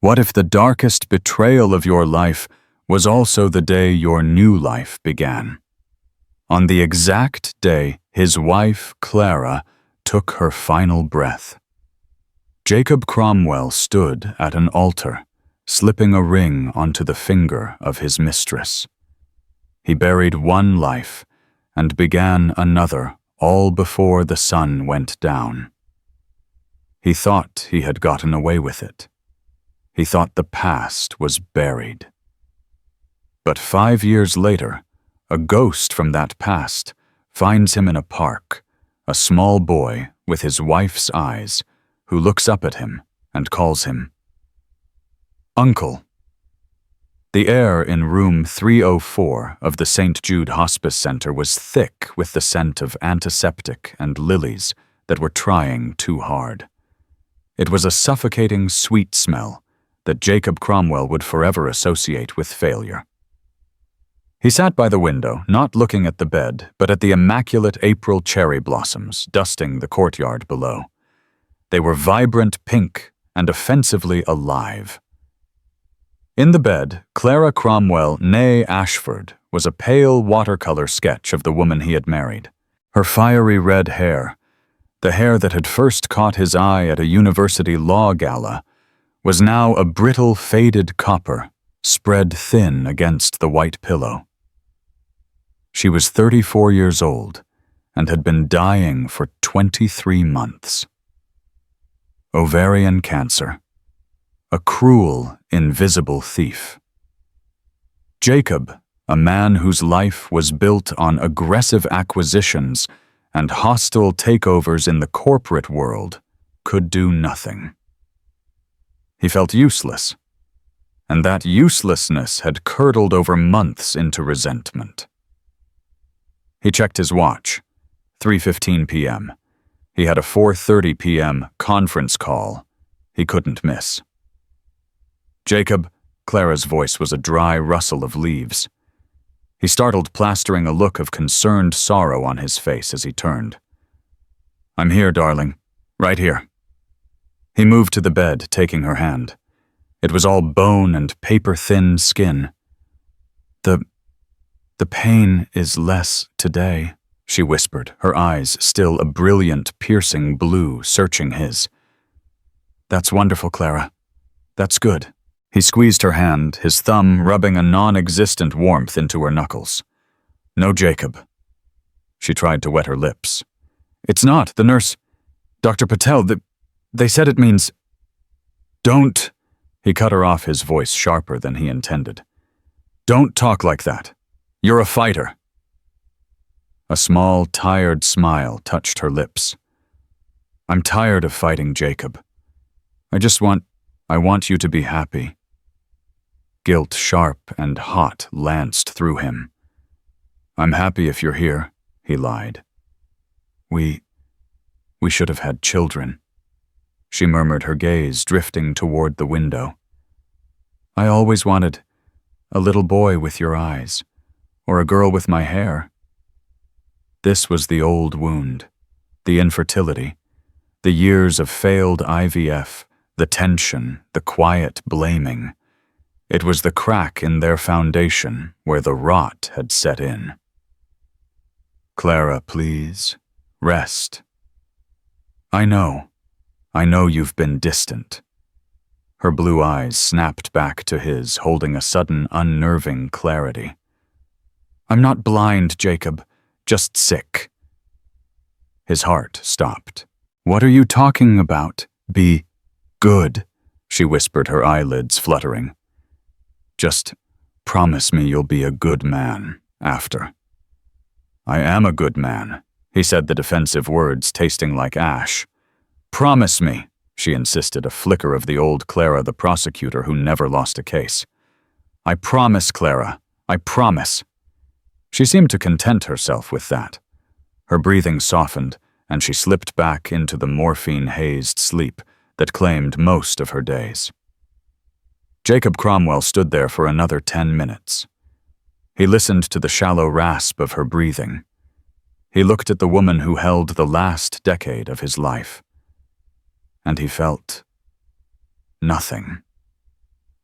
What if the darkest betrayal of your life was also the day your new life began? On the exact day his wife, Clara, took her final breath. Jacob Cromwell stood at an altar, slipping a ring onto the finger of his mistress. He buried one life and began another all before the sun went down. He thought he had gotten away with it. He thought the past was buried. But 5 years later, a ghost from that past finds him in a park, a small boy with his wife's eyes, who looks up at him and calls him Uncle. The air in room 304 of the St. Jude Hospice Center was thick with the scent of antiseptic and lilies that were trying too hard. It was a suffocating sweet smell that Jacob Cromwell would forever associate with failure. He sat by the window, not looking at the bed, but at the immaculate April cherry blossoms dusting the courtyard below. They were vibrant pink and offensively alive. In the bed, Clara Cromwell, née Ashford, was a pale watercolor sketch of the woman he had married. Her fiery red hair, the hair that had first caught his eye at a university law gala, was now a brittle, faded copper, spread thin against the white pillow. She was 34 years old and had been dying for 23 months. Ovarian cancer. A cruel, invisible thief. Jacob, a man whose life was built on aggressive acquisitions and hostile takeovers in the corporate world, could do nothing. He felt useless, and that uselessness had curdled over months into resentment. He checked his watch. 3:15 p.m. He had a 4:30 p.m. conference call he couldn't miss. Jacob, Clara's voice was a dry rustle of leaves. He startled, plastering a look of concerned sorrow on his face as he turned. "I'm here, darling. Right here." He moved to the bed, taking her hand. It was all bone and paper-thin skin. The pain is less today," she whispered, her eyes still a brilliant, piercing blue searching his. "That's wonderful, Clara. That's good." He squeezed her hand, his thumb rubbing a non-existent warmth into her knuckles. "No, Jacob." She tried to wet her lips. "It's not. The nurse, Dr. Patel, they said it means—" "Don't," he cut her off, his voice sharper than he intended. "Don't talk like that. You're a fighter." A small, tired smile touched her lips. "I'm tired of fighting, Jacob. I want you to be happy." Guilt, sharp and hot, lanced through him. "I'm happy if you're here," he lied. We should have had children," she murmured, her gaze drifting toward the window. "I always wanted a little boy with your eyes, or a girl with my hair." This was the old wound, the infertility, the years of failed IVF, the tension, the quiet blaming. It was the crack in their foundation where the rot had set in. "Clara, please, rest. I know you've been distant." Her blue eyes snapped back to his, holding a sudden, unnerving clarity. "I'm not blind, Jacob, just sick." His heart stopped. "What are you talking about? Be good," she whispered, her eyelids fluttering. "Just promise me you'll be a good man after." "I am a good man," he said, the defensive words tasting like ash. "Promise me," she insisted, a flicker of the old Clara, the prosecutor who never lost a case. "I promise, Clara. I promise." She seemed to content herself with that. Her breathing softened, and she slipped back into the morphine-hazed sleep that claimed most of her days. Jacob Cromwell stood there for another 10 minutes. He listened to the shallow rasp of her breathing. He looked at the woman who held the last decade of his life. And he felt nothing.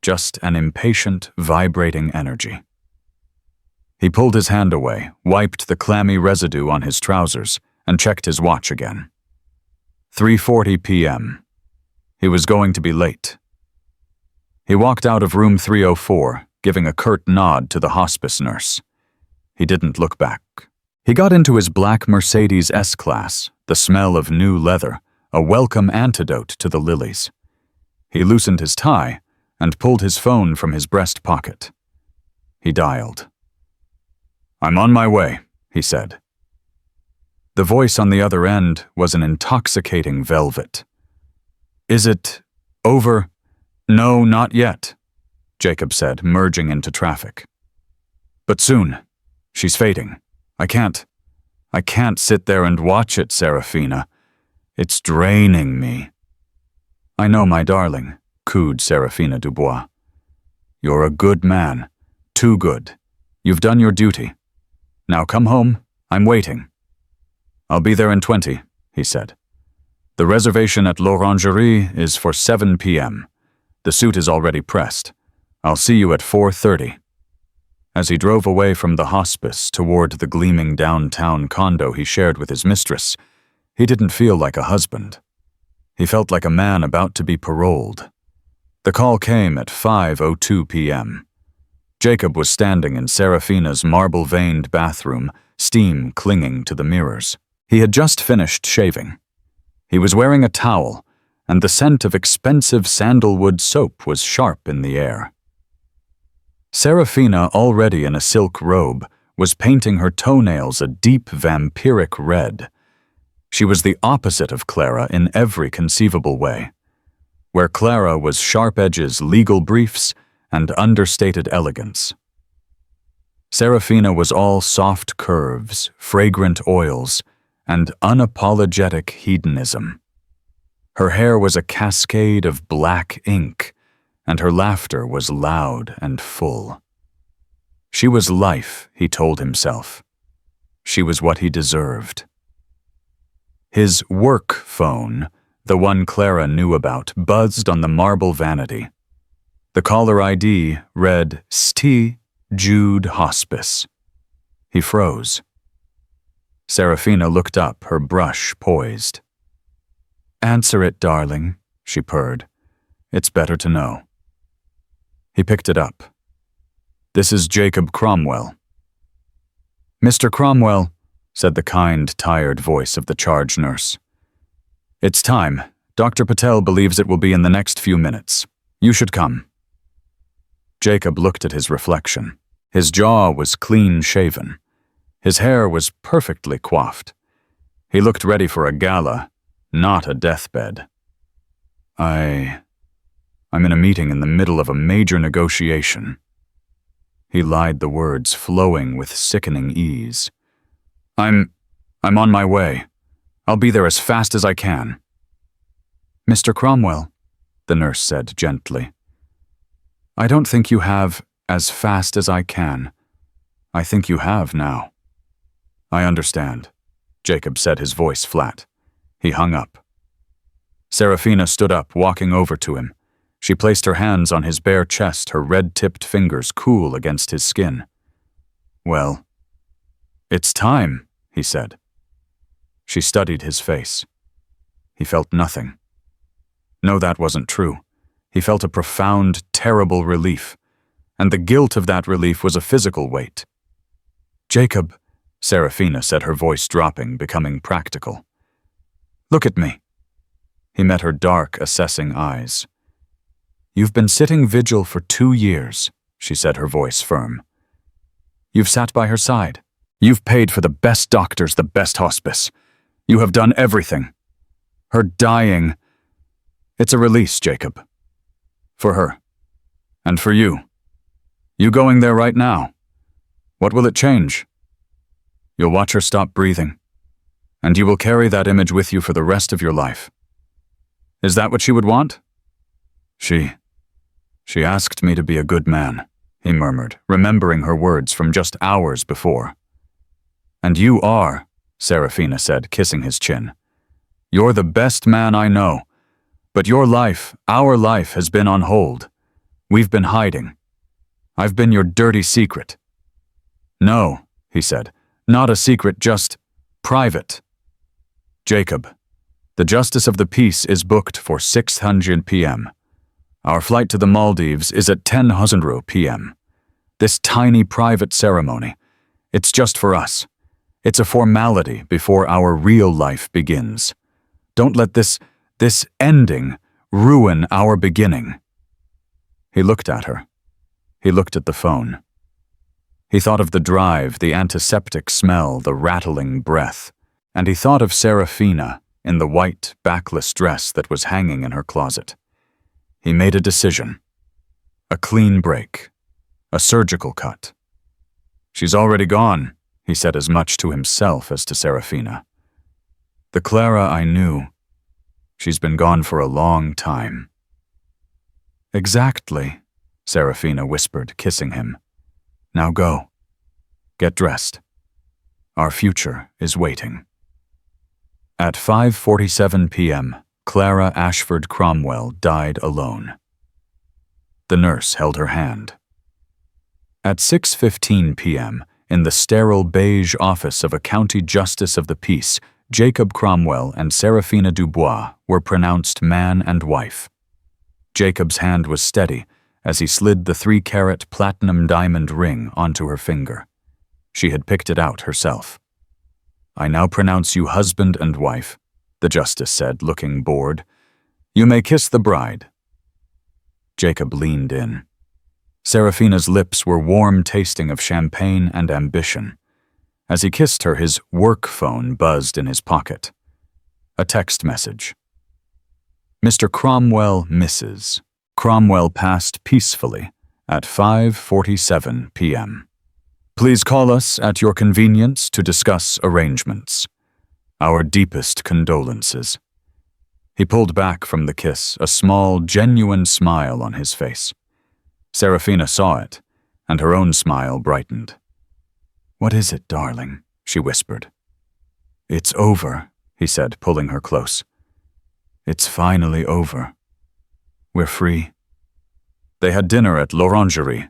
just an impatient, vibrating energy. He pulled his hand away, wiped the clammy residue on his trousers, and checked his watch again. 3:40 p.m. He was going to be late. He walked out of room 304, giving a curt nod to the hospice nurse. He didn't look back. He got into his black Mercedes S-Class, the smell of new leather, a welcome antidote to the lilies. He loosened his tie and pulled his phone from his breast pocket. He dialed. "I'm on my way," he said. The voice on the other end was an intoxicating velvet. "Is it over?" "No, not yet," Jacob said, merging into traffic. "But soon. She's fading. I can't sit there and watch it, Serafina. It's draining me." "I know, my darling," cooed Serafina Dubois. "You're a good man. Too good. You've done your duty. Now come home. I'm waiting." "I'll be there in 20, he said. "The reservation at l'Orangerie is for 7 p.m. The suit is already pressed. I'll see you at 4:30. As he drove away from the hospice toward the gleaming downtown condo he shared with his mistress, he didn't feel like a husband. He felt like a man about to be paroled. The call came at 5:02 p.m. Jacob was standing in Serafina's marble-veined bathroom, steam clinging to the mirrors. He had just finished shaving. He was wearing a towel, and the scent of expensive sandalwood soap was sharp in the air. Serafina, already in a silk robe, was painting her toenails a deep vampiric red. She was the opposite of Clara in every conceivable way. Where Clara was sharp edges, legal briefs, and understated elegance, Serafina was all soft curves, fragrant oils, and unapologetic hedonism. Her hair was a cascade of black ink, and her laughter was loud and full. She was life, he told himself. She was what he deserved. His work phone, the one Clara knew about, buzzed on the marble vanity. The caller ID read St. Jude Hospice. He froze. Serafina looked up, her brush poised. "Answer it, darling," she purred. "It's better to know." He picked it up. "This is Jacob Cromwell." "Mr. Cromwell," said the kind, tired voice of the charge nurse. "It's time. Dr. Patel believes it will be in the next few minutes. You should come." Jacob looked at his reflection. His jaw was clean-shaven. His hair was perfectly coiffed. He looked ready for a gala, not a deathbed. I'm in a meeting in the middle of a major negotiation." He lied the words, flowing with sickening ease. I'm on my way. I'll be there as fast as I can." "Mr. Cromwell," the nurse said gently, "I don't think you have as fast as I can. I think you have now." "I understand," Jacob said, his voice flat. He hung up. Serafina stood up, walking over to him. She placed her hands on his bare chest, her red-tipped fingers cool against his skin. "Well, it's time," he said. She studied his face. He felt nothing. No, that wasn't true. He felt a profound, terrible relief, and the guilt of that relief was a physical weight. "Jacob," Serafina said, her voice dropping, becoming practical. "Look at me." He met her dark, assessing eyes. "You've been sitting vigil for 2 years," she said, her voice firm. "You've sat by her side. You've paid for the best doctors, the best hospice. You have done everything. Her dying. It's a release, Jacob. For her. And for you. You going there right now. What will it change? You'll watch her stop breathing, and you will carry that image with you for the rest of your life. Is that what she would want?" She asked me to be a good man," he murmured, remembering her words from just hours before. "And you are," Serafina said, kissing his chin. "You're the best man I know, but your life, our life, has been on hold. We've been hiding. I've been your dirty secret." "No," he said, "not a secret, just private." "Jacob, the Justice of the Peace is booked for 600 p.m. Our flight to the Maldives is at 10:00 p.m. This tiny private ceremony, it's just for us. It's a formality before our real life begins. Don't let this ending ruin our beginning." He looked at her. He looked at the phone. He thought of the drive, the antiseptic smell, the rattling breath, and he thought of Serafina in the white, backless dress that was hanging in her closet. He made a decision. A clean break. A surgical cut. "She's already gone," he said as much to himself as to Serafina. "The Clara I knew, she's been gone for a long time." "Exactly," Serafina whispered, kissing him. "Now go. Get dressed. Our future is waiting." At 5:47 p.m., Clara Ashford Cromwell died alone. The nurse held her hand. At 6:15 p.m., in the sterile beige office of a county justice of the peace, Jacob Cromwell and Serafina Dubois were pronounced man and wife. Jacob's hand was steady as he slid the 3-carat platinum diamond ring onto her finger. She had picked it out herself. "I now pronounce you husband and wife," the justice said, looking bored. "You may kiss the bride." Jacob leaned in. Serafina's lips were warm, tasting of champagne and ambition. As he kissed her, his work phone buzzed in his pocket. A text message. "Mr. Cromwell, Mrs. Cromwell passed peacefully at 5:47 p.m. Please call us at your convenience to discuss arrangements. Our deepest condolences." He pulled back from the kiss, a small, genuine smile on his face. Serafina saw it, and her own smile brightened. "What is it, darling?" she whispered. "It's over," he said, pulling her close. "It's finally over. We're free." They had dinner at l'Orangerie.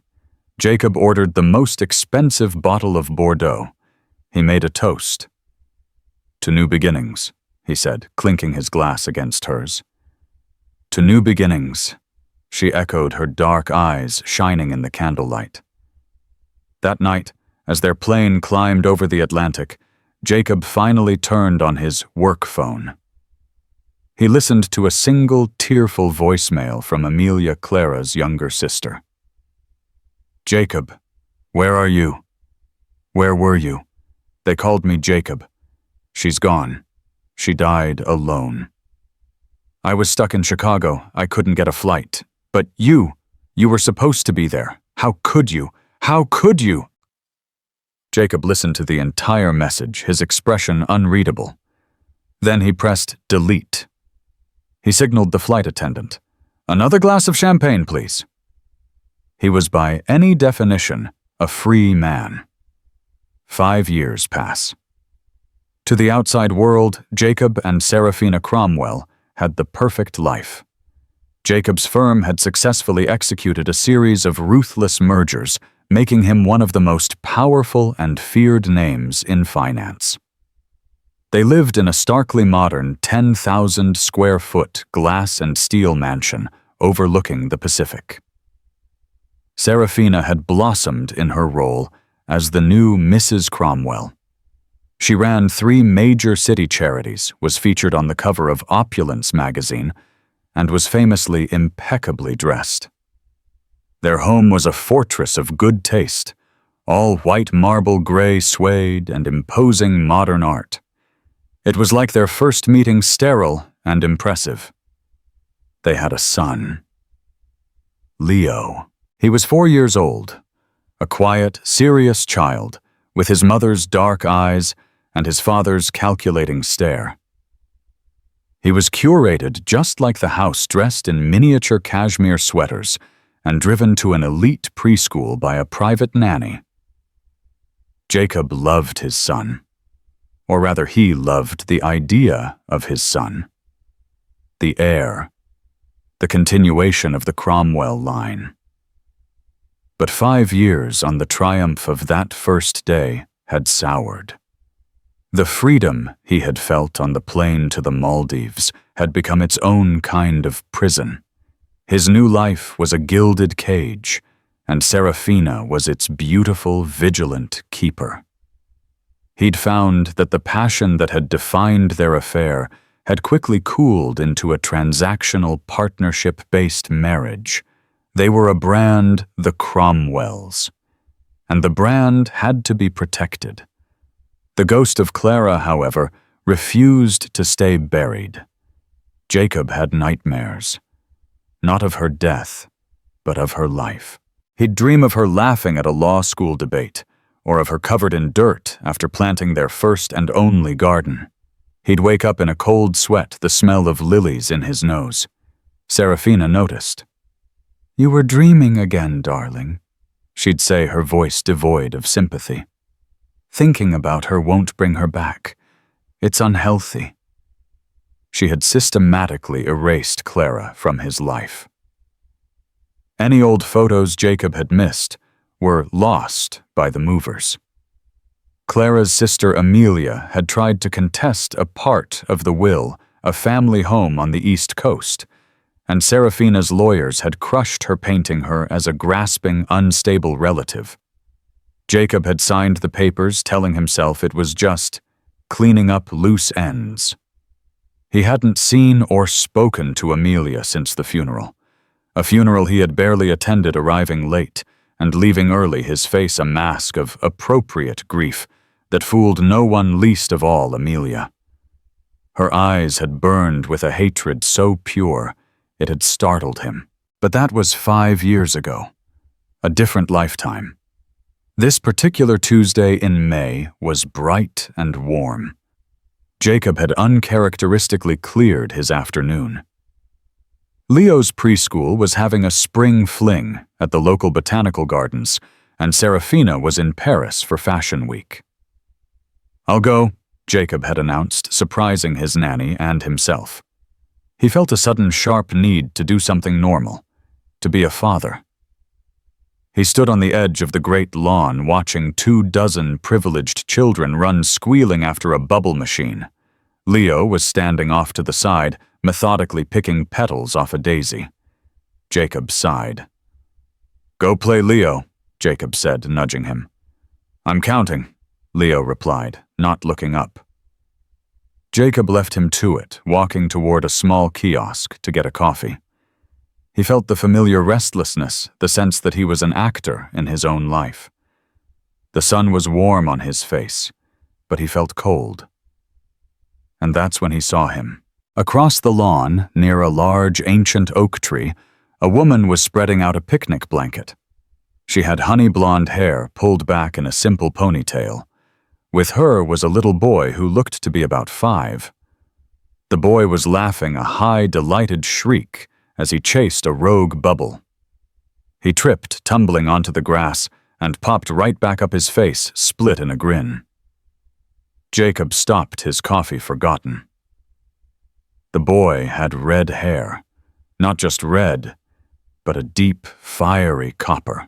Jacob ordered the most expensive bottle of Bordeaux. He made a toast. "To new beginnings," he said, clinking his glass against hers. "To new beginnings," she echoed, her dark eyes shining in the candlelight. That night, as their plane climbed over the Atlantic, Jacob finally turned on his work phone. He listened to a single tearful voicemail from Amelia Clara's younger sister. "Jacob, where are you? Where were you? They called me Jacob. She's gone. She died alone. I was stuck in Chicago. I couldn't get a flight. But you were supposed to be there. How could you? How could you?" Jacob listened to the entire message, his expression unreadable. Then he pressed delete. He signaled the flight attendant. "Another glass of champagne, please." He was by any definition a free man. 5 years pass. To the outside world, Jacob and Serafina Cromwell had the perfect life. Jacob's firm had successfully executed a series of ruthless mergers, making him one of the most powerful and feared names in finance. They lived in a starkly modern 10,000-square-foot glass and steel mansion overlooking the Pacific. Serafina had blossomed in her role as the new Mrs. Cromwell. She ran 3 major city charities, was featured on the cover of Opulence magazine, and was famously impeccably dressed. Their home was a fortress of good taste, all white marble, gray suede, and imposing modern art. It was like their first meeting, sterile and impressive. They had a son. Leo. He was 4 years old, a quiet, serious child, with his mother's dark eyes and his father's calculating stare. He was curated just like the house, dressed in miniature cashmere sweaters and driven to an elite preschool by a private nanny. Jacob loved his son, or rather he loved the idea of his son. The heir, the continuation of the Cromwell line. But 5 years on the triumph of that first day had soured. The freedom he had felt on the plane to the Maldives had become its own kind of prison. His new life was a gilded cage, and Serafina was its beautiful, vigilant keeper. He'd found that the passion that had defined their affair had quickly cooled into a transactional, partnership-based marriage. They were a brand, the Cromwells, and the brand had to be protected. The ghost of Clara, however, refused to stay buried. Jacob had nightmares, not of her death, but of her life. He'd dream of her laughing at a law school debate, or of her covered in dirt after planting their first and only garden. He'd wake up in a cold sweat, the smell of lilies in his nose. Serafina noticed. "You were dreaming again, darling," she'd say, her voice devoid of sympathy. "Thinking about her won't bring her back. It's unhealthy." She had systematically erased Clara from his life. Any old photos Jacob had missed were lost by the movers. Clara's sister Amelia had tried to contest a part of the will, a family home on the East Coast, and Serafina's lawyers had crushed her, painting her as a grasping, unstable relative. Jacob had signed the papers, telling himself it was just cleaning up loose ends. He hadn't seen or spoken to Amelia since the funeral, a funeral he had barely attended, arriving late and leaving early, his face a mask of appropriate grief that fooled no one, least of all Amelia. Her eyes had burned with a hatred so pure it had startled him. But that was 5 years ago, a different lifetime. This particular Tuesday in May was bright and warm. Jacob had uncharacteristically cleared his afternoon. Leo's preschool was having a spring fling at the local botanical gardens, and Serafina was in Paris for Fashion Week. "I'll go," Jacob had announced, surprising his nanny and himself. He felt a sudden sharp need to do something normal, to be a father. He stood on the edge of the great lawn, watching 24 privileged children run squealing after a bubble machine. Leo was standing off to the side, methodically picking petals off a daisy. Jacob sighed. "Go play, Leo," Jacob said, nudging him. "I'm counting," Leo replied, not looking up. Jacob left him to it, walking toward a small kiosk to get a coffee. He felt the familiar restlessness, the sense that he was an actor in his own life. The sun was warm on his face, but he felt cold. And that's when he saw him. Across the lawn, near a large ancient oak tree, a woman was spreading out a picnic blanket. She had honey blonde hair pulled back in a simple ponytail. With her was a little boy who looked to be about 5. The boy was laughing a high, delighted shriek as he chased a rogue bubble. He tripped, tumbling onto the grass, and popped right back up, his face split in a grin. Jacob stopped, his coffee forgotten. The boy had red hair, not just red, but a deep, fiery copper.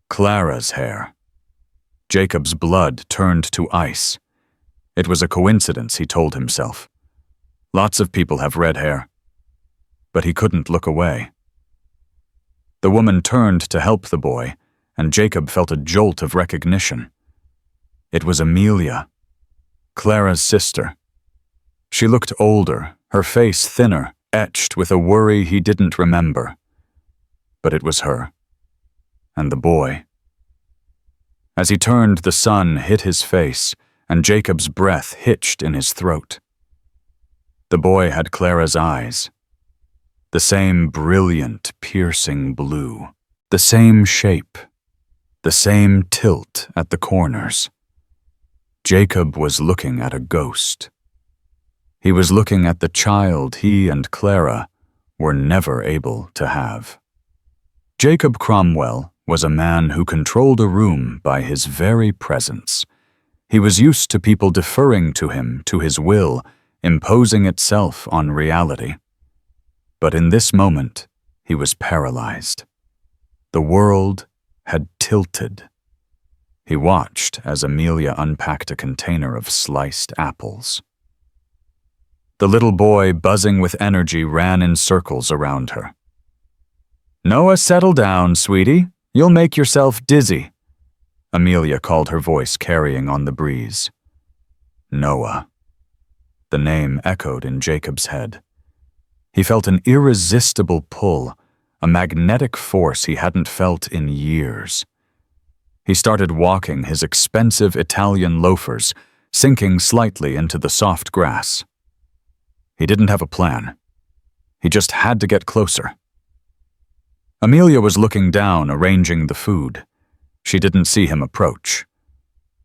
Clara's hair. Jacob's blood turned to ice. It was a coincidence, he told himself. Lots of people have red hair. But he couldn't look away. The woman turned to help the boy, and Jacob felt a jolt of recognition. It was Amelia, Clara's sister. She looked older, her face thinner, etched with a worry he didn't remember. But it was her. And the boy. As he turned, the sun hit his face, and Jacob's breath hitched in his throat. The boy had Clara's eyes. The same brilliant, piercing blue. The same shape. The same tilt at the corners. Jacob was looking at a ghost. He was looking at the child he and Clara were never able to have. Jacob Cromwell was a man who controlled a room by his very presence. He was used to people deferring to him, to his will, imposing itself on reality. But in this moment, he was paralyzed. The world had tilted. He watched as Amelia unpacked a container of sliced apples. The little boy, buzzing with energy, ran in circles around her. "Noah, settle down, sweetie. You'll make yourself dizzy," Amelia called, her voice carrying on the breeze. Noah. The name echoed in Jacob's head. He felt an irresistible pull, a magnetic force he hadn't felt in years. He started walking, his expensive Italian loafers sinking slightly into the soft grass. He didn't have a plan. He just had to get closer. Amelia was looking down, arranging the food. She didn't see him approach.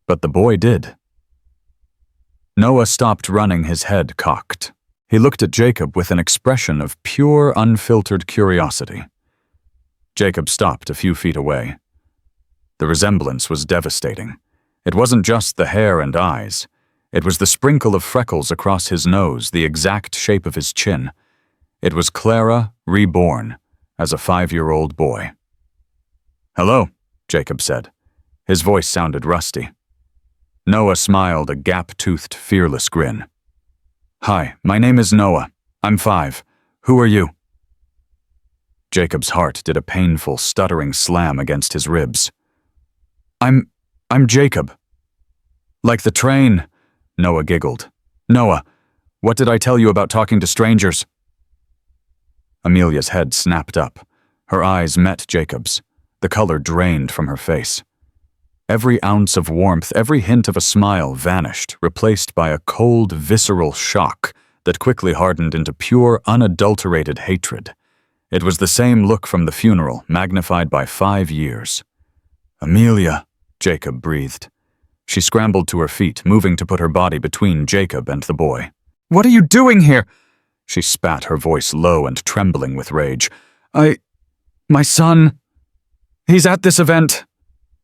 But the boy did. Noah stopped running, his head cocked. He looked at Jacob with an expression of pure, unfiltered curiosity. Jacob stopped a few feet away. The resemblance was devastating. It wasn't just the hair and eyes. It was the sprinkle of freckles across his nose, the exact shape of his chin. It was Clara reborn as a 5-year-old boy. "Hello," Jacob said. His voice sounded rusty. Noah smiled, a gap-toothed, fearless grin. "Hi, my name is Noah. I'm 5. Who are you?" Jacob's heart did a painful, stuttering slam against his ribs. I'm Jacob." "Like the train," Noah giggled. "Noah, what did I tell you about talking to strangers?" Amelia's head snapped up. Her eyes met Jacob's. The color drained from her face. Every ounce of warmth, every hint of a smile vanished, replaced by a cold, visceral shock that quickly hardened into pure, unadulterated hatred. It was the same look from the funeral, magnified by 5 years. "Amelia," Jacob breathed. She scrambled to her feet, moving to put her body between Jacob and the boy. "What are you doing here?" She spat, her voice low and trembling with rage. My son, he's at this event,"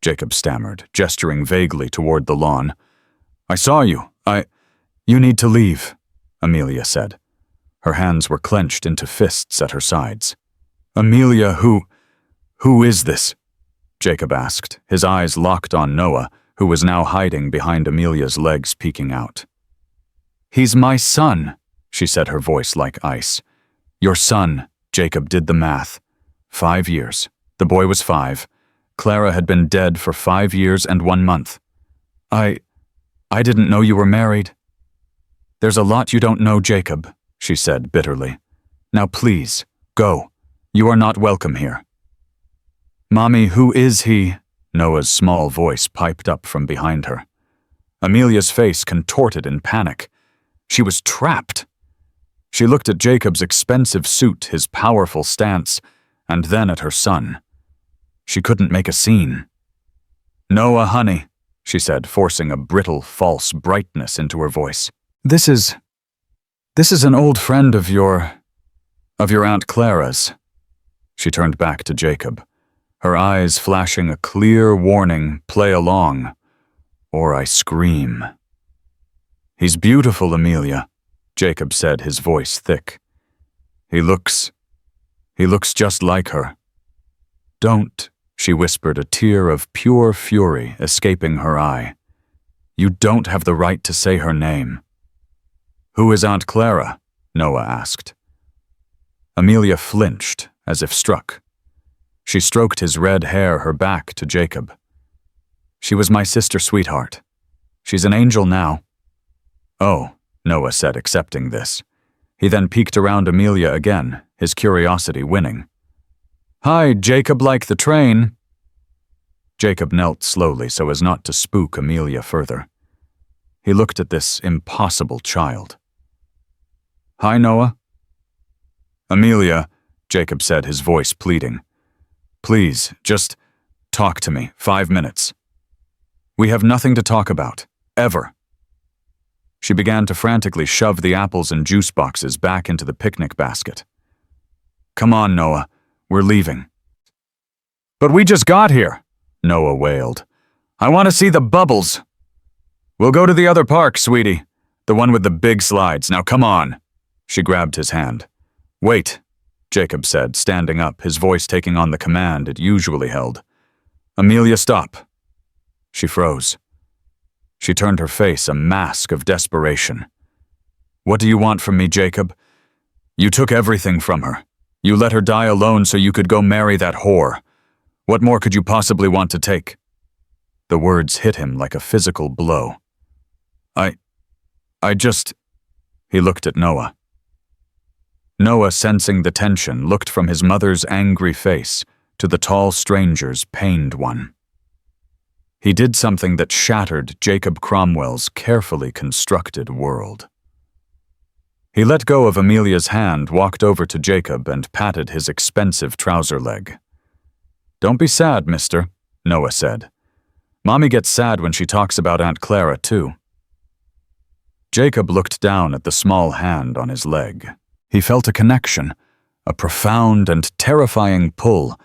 Jacob stammered, gesturing vaguely toward the lawn. "I saw you. You need to leave," Amelia said. Her hands were clenched into fists at her sides. "Amelia, who is this?" Jacob asked, his eyes locked on Noah, who was now hiding behind Amelia's legs peeking out. "He's my son," she said, her voice like ice. "Your son," Jacob did the math. 5 years. The boy was 5. Clara had been dead for 5 years and 1 month. I didn't know you were married." "There's a lot you don't know, Jacob," she said bitterly. "Now please, go. You are not welcome here." "Mommy, who is he?" Noah's small voice piped up from behind her. Amelia's face contorted in panic. She was trapped. She looked at Jacob's expensive suit, his powerful stance, and then at her son. She couldn't make a scene. "Noah, honey," she said, forcing a brittle, false brightness into her voice. This is an old friend of your Aunt Clara's." She turned back to Jacob, her eyes flashing a clear warning, "Play along, or I scream." "He's beautiful, Amelia," Jacob said, his voice thick. He looks just like her." "Don't," she whispered, a tear of pure fury escaping her eye. "You don't have the right to say her name." "Who is Aunt Clara?" Noah asked. Amelia flinched, as if struck. She stroked his red hair, her back to Jacob. "She was my sister, sweetheart. She's an angel now." "Oh," Noah said, accepting this. He then peeked around Amelia again, his curiosity winning. "Hi, Jacob, like the train." Jacob knelt slowly so as not to spook Amelia further. He looked at this impossible child. "Hi, Noah." "Amelia," Jacob said, his voice pleading. "Please, just talk to me, 5 minutes. We have nothing to talk about, ever." She began to frantically shove the apples and juice boxes back into the picnic basket. "Come on, Noah, we're leaving." "But we just got here," Noah wailed. "I want to see the bubbles." "We'll go to the other park, sweetie. The one with the big slides. Now come on." She grabbed his hand. "Wait," Jacob said, standing up, his voice taking on the command it usually held. "Amelia, stop." She froze. She turned her face a mask of desperation. "What do you want from me, Jacob? You took everything from her. You let her die alone so you could go marry that whore. What more could you possibly want to take?" The words hit him like a physical blow. I just... He looked at Noah. Noah, sensing the tension, looked from his mother's angry face to the tall stranger's pained one. He did something that shattered Jacob Cromwell's carefully constructed world. He let go of Amelia's hand, walked over to Jacob, and patted his expensive trouser leg. "Don't be sad, mister," Noah said. "Mommy gets sad when she talks about Aunt Clara, too." Jacob looked down at the small hand on his leg. He felt a connection, a profound and terrifying pull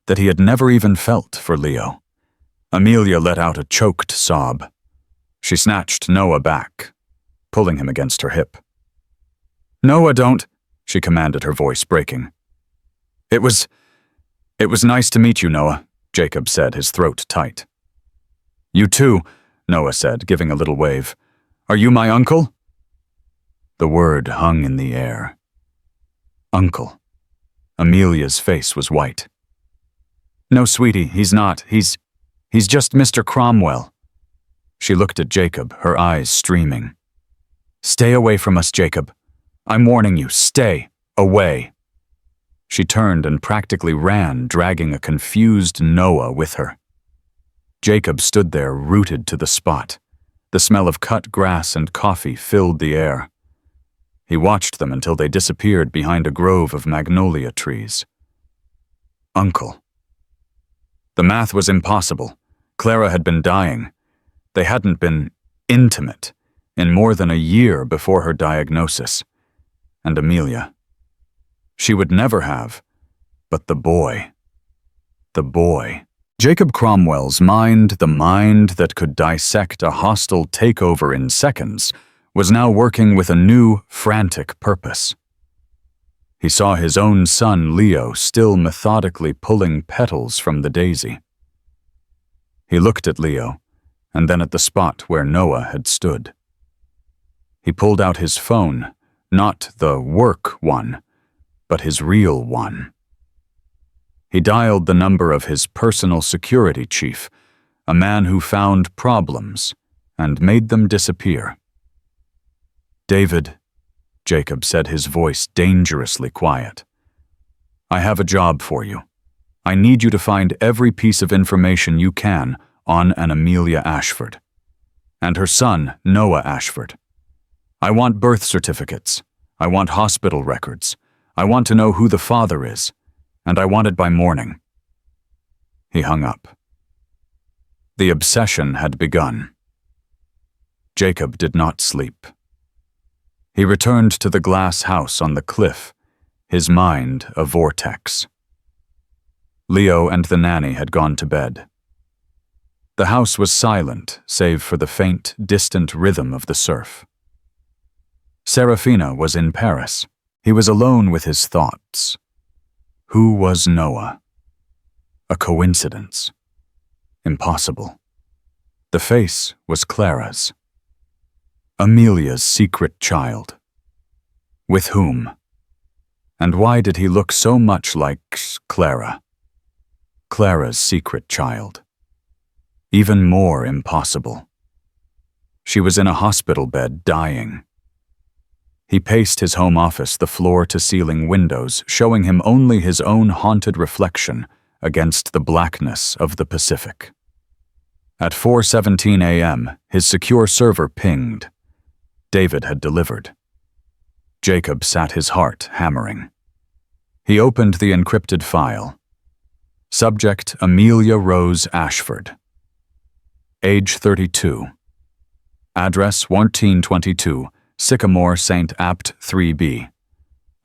that he had never even felt for Leo. Amelia let out a choked sob. She snatched Noah back, pulling him against her hip. "Noah, don't," she commanded, her voice breaking. It was nice to meet you, Noah," Jacob said, his throat tight. "You too," Noah said, giving a little wave. "Are you my uncle?" The word hung in the air. Uncle. Amelia's face was white. "No, sweetie, he's not. He's just Mr. Cromwell." She looked at Jacob, her eyes streaming. "Stay away from us, Jacob. I'm warning you, stay away." She turned and practically ran, dragging a confused Noah with her. Jacob stood there, rooted to the spot. The smell of cut grass and coffee filled the air. He watched them until they disappeared behind a grove of magnolia trees. Uncle. The math was impossible. Clara had been dying. They hadn't been intimate in more than a year before her diagnosis. And Amelia. She would never have. But the boy. The boy. Jacob Cromwell's mind, the mind that could dissect a hostile takeover in seconds, was now working with a new, frantic purpose. He saw his own son, Leo, still methodically pulling petals from the daisy. He looked at Leo, and then at the spot where Noah had stood. He pulled out his phone, not the work one, but his real one. He dialed the number of his personal security chief, a man who found problems and made them disappear. "David," Jacob said, his voice dangerously quiet. "I have a job for you. I need you to find every piece of information you can on an Amelia Ashford. And her son, Noah Ashford. I want birth certificates. I want hospital records. I want to know who the father is. And I want it by morning." He hung up. The obsession had begun. Jacob did not sleep. He returned to the glass house on the cliff, his mind a vortex. Leo and the nanny had gone to bed. The house was silent, save for the faint, distant rhythm of the surf. Serafina was in Paris. He was alone with his thoughts. Who was Noah? A coincidence. Impossible. The face was Clara's. Amelia's secret child. With whom? And why did he look so much like Clara? Clara's secret child. Even more impossible. She was in a hospital bed, dying. He paced his home office, the floor-to-ceiling windows, showing him only his own haunted reflection against the blackness of the Pacific. At 4:17 a.m., his secure server pinged. David had delivered. Jacob sat his heart hammering. He opened the encrypted file. Subject: Amelia Rose Ashford. Age 32. Address: 1422, Sycamore St. Apt 3B.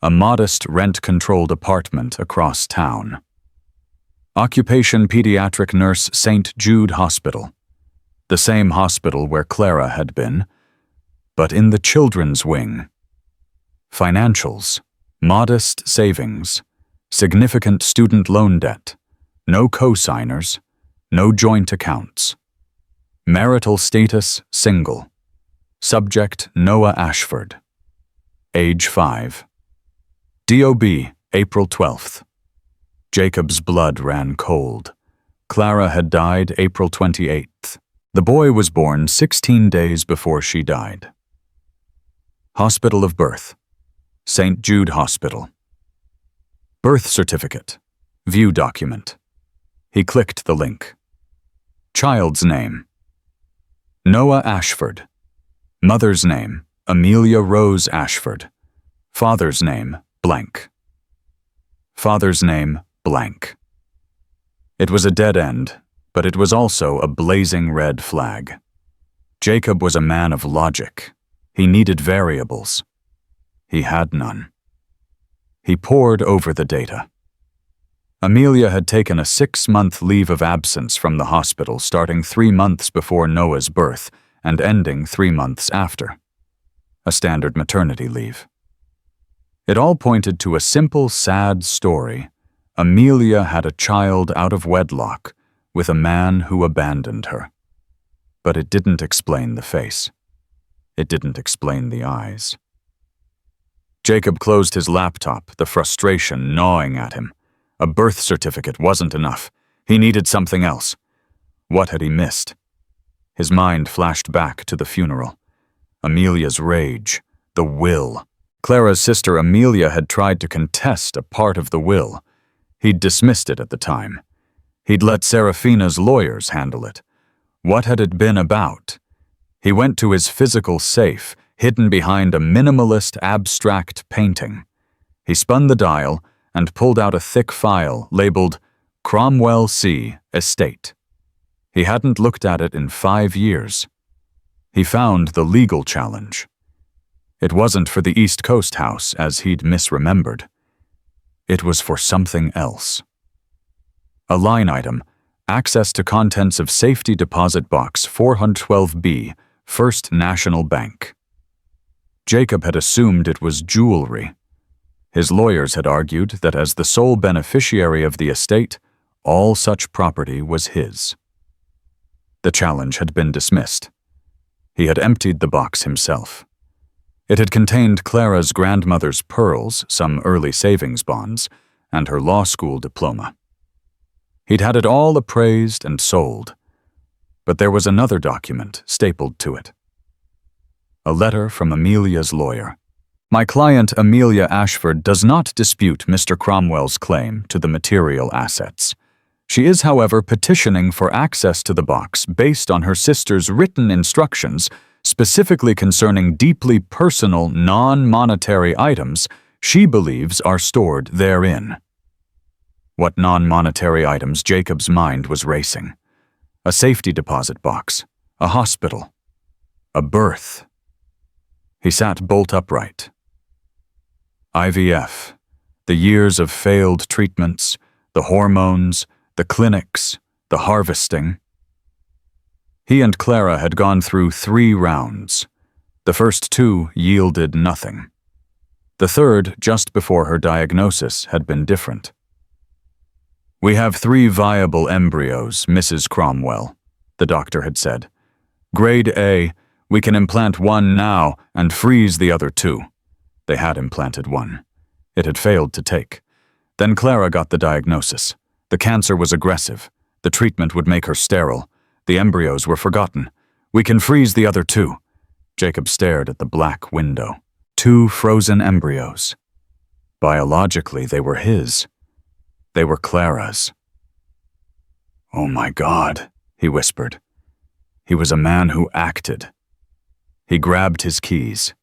A modest rent-controlled apartment across town. Occupation: pediatric nurse, St. Jude Hospital. The same hospital where Clara had been, but in the children's wing. Financials: modest savings, Significant student loan debt. No co-signers. No joint accounts. Marital status, single. Subject, Noah Ashford. Age 5. DOB, April 12th. Jacob's blood ran cold. Clara had died April 28th. The boy was born 16 days before she died. Hospital of birth. St. Jude Hospital. Birth certificate. View document. He clicked the link. Child's name. Noah Ashford. Mother's name, Amelia Rose Ashford. Father's name, blank. Father's name, blank. It was a dead end, but it was also a blazing red flag. Jacob was a man of logic. He needed variables. He had none. He pored over the data. Amelia had taken a 6-month leave of absence from the hospital starting 3 months before Noah's birth and ending 3 months after. A standard maternity leave. It all pointed to a simple, sad story. Amelia had a child out of wedlock with a man who abandoned her. But it didn't explain the face. It didn't explain the eyes. Jacob closed his laptop, the frustration gnawing at him. A birth certificate wasn't enough. He needed something else. What had he missed? His mind flashed back to the funeral. Amelia's rage, the will. Clara's sister Amelia had tried to contest a part of the will. He'd dismissed it at the time. He'd let Serafina's lawyers handle it. What had it been about? He went to his physical safe, hidden behind a minimalist abstract painting. He spun the dial and pulled out a thick file labeled Cromwell C. Estate. He hadn't looked at it in 5 years. He found the legal challenge. It wasn't for the East Coast house, as he'd misremembered. It was for something else. A line item, access to contents of Safety Deposit Box 412B, First National Bank. Jacob had assumed it was jewelry. His lawyers had argued that as the sole beneficiary of the estate, all such property was his. The challenge had been dismissed. He had emptied the box himself. It had contained Clara's grandmother's pearls, some early savings bonds, and her law school diploma. He'd had it all appraised and sold. But there was another document stapled to it. A letter from Amelia's lawyer. My client Amelia Ashford does not dispute Mr. Cromwell's claim to the material assets. She is, however, petitioning for access to the box based on her sister's written instructions, specifically concerning deeply personal, non-monetary items she believes are stored therein. What non-monetary items? Jacob's mind was racing. A safety deposit box, a hospital, a birth. He sat bolt upright. IVF, the years of failed treatments, the hormones, the clinics, the harvesting. He and Clara had gone through 3 rounds. The first 2 yielded nothing. The third, just before her diagnosis, had been different. We have 3 viable embryos, Mrs. Cromwell, the doctor had said. Grade A, we can implant 1 now and freeze the other 2. They had implanted 1. It had failed to take. Then Clara got the diagnosis. The cancer was aggressive. The treatment would make her sterile. The embryos were forgotten. We can freeze the other 2. Jacob stared at the black window. 2 frozen embryos. Biologically, they were his. They were Clara's. Oh my God, he whispered. He was a man who acted. He grabbed his keys.